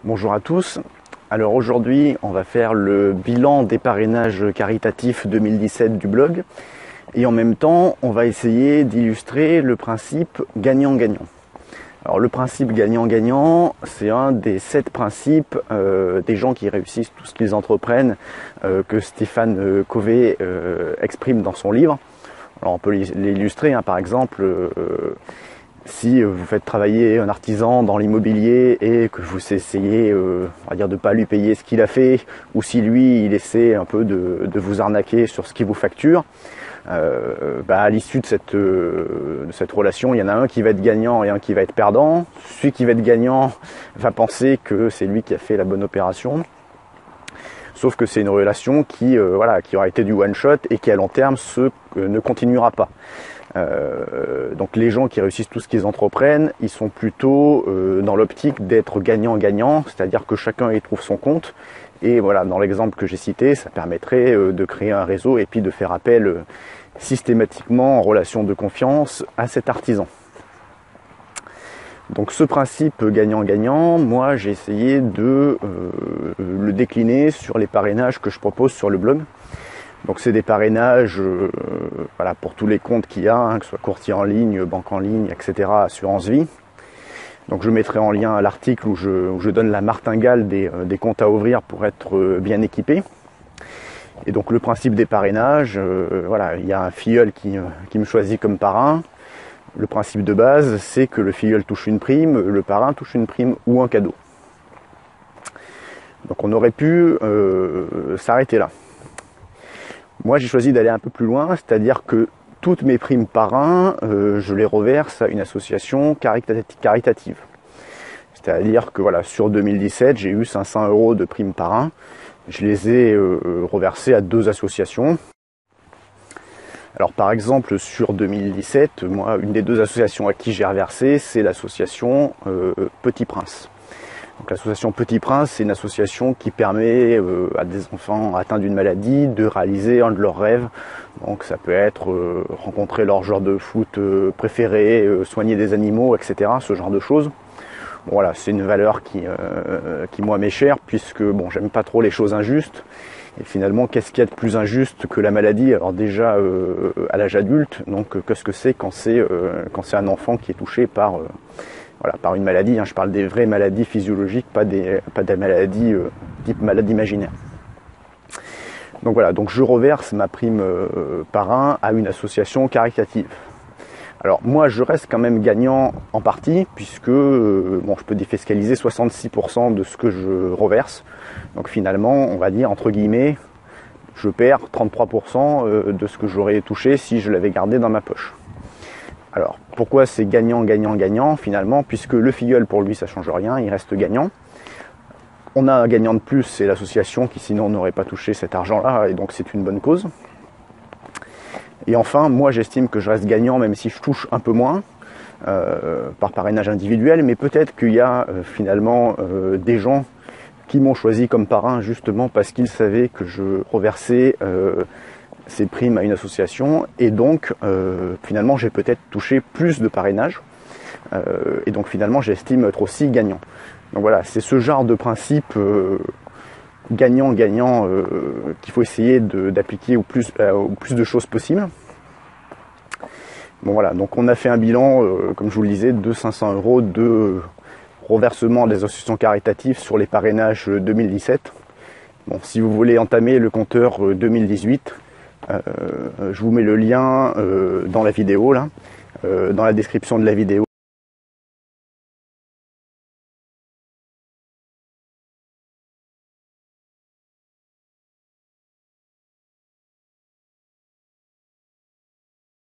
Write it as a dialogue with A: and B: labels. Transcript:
A: Bonjour à tous. Alors aujourd'hui, on va faire le bilan des parrainages caritatifs 2017 du blog et en même temps, on va essayer d'illustrer le principe gagnant-gagnant. Alors le principe gagnant-gagnant, c'est un des 7 principes des gens qui réussissent tout ce qu'ils entreprennent que Stéphane Covey exprime dans son livre. Alors on peut l'illustrer, par exemple, si vous faites travailler un artisan dans l'immobilier et que vous essayez on va dire de pas lui payer ce qu'il a fait, ou si lui il essaie un peu de vous arnaquer sur ce qu'il vous facture, à l'issue de cette relation, il y en a un qui va être gagnant et un qui va être perdant. Celui qui va être gagnant va penser que c'est lui qui a fait la bonne opération. Sauf que c'est une relation qui aura été du one shot et qui à long terme ne continuera pas. Donc les gens qui réussissent tout ce qu'ils entreprennent, ils sont plutôt dans l'optique d'être gagnant-gagnant, c'est-à-dire que chacun y trouve son compte. Et voilà, dans l'exemple que j'ai cité, ça permettrait de créer un réseau et puis de faire appel systématiquement en relation de confiance à cet artisan. Donc ce principe gagnant-gagnant, moi j'ai essayé de le décliner sur les parrainages que je propose sur le blog. Donc c'est des parrainages pour tous les comptes qu'il y a, que ce soit courtier en ligne, banque en ligne, etc., assurance vie. Donc je mettrai en lien l'article où je donne la martingale des comptes à ouvrir pour être bien équipé. Et donc le principe des parrainages, il y a un filleul qui me choisit comme parrain. Le principe de base, c'est que le filleul touche une prime, le parrain touche une prime ou un cadeau. Donc on aurait pu s'arrêter là. Moi j'ai choisi d'aller un peu plus loin, c'est-à-dire que toutes mes primes parrains, je les reverse à une association caritative. C'est-à-dire que sur 2017, j'ai eu 500 € de primes parrains. Je les ai reversés à 2 associations. Alors par exemple sur 2017, moi une des 2 associations à qui j'ai reversé, c'est l'association Petit Prince. Donc l'association Petit Prince, c'est une association qui permet à des enfants atteints d'une maladie de réaliser un de leurs rêves. Donc ça peut être rencontrer leur joueur de foot préféré, soigner des animaux, etc. Ce genre de choses. Bon, voilà, c'est une valeur qui moi m'est chère, puisque j'aime pas trop les choses injustes. Et finalement, qu'est-ce qu'il y a de plus injuste que la maladie? Alors déjà à l'âge adulte, donc qu'est-ce que c'est quand c'est un enfant qui est touché par une maladie, je parle des vraies maladies physiologiques, pas des maladies type maladie imaginaire. Donc voilà, donc je reverse ma prime parrain à une association caritative. Alors moi je reste quand même gagnant en partie, puisque je peux défiscaliser 66% de ce que je reverse. Donc finalement, on va dire entre guillemets, je perds 33% de ce que j'aurais touché si je l'avais gardé dans ma poche. Alors, pourquoi c'est gagnant-gagnant-gagnant finalement? Puisque le filleul, pour lui, ça change rien, il reste gagnant. On a un gagnant de plus, c'est l'association qui sinon n'aurait pas touché cet argent-là, et donc c'est une bonne cause. Et enfin, moi j'estime que je reste gagnant, même si je touche un peu moins, par parrainage individuel, mais peut-être qu'il y a finalement des gens qui m'ont choisi comme parrain justement parce qu'ils savaient que je reversais ces primes à une association, et donc finalement j'ai peut-être touché plus de parrainage, et donc finalement j'estime être aussi gagnant. Donc voilà, c'est ce genre de principe gagnant-gagnant qu'il faut essayer d'appliquer au plus de choses possible. Bon voilà, donc on a fait un bilan, comme je vous le disais, de 500 € de reversement des associations caritatives sur les parrainages 2017. Bon, si vous voulez entamer le compteur 2018, je vous mets le lien dans la vidéo, dans la description de la vidéo.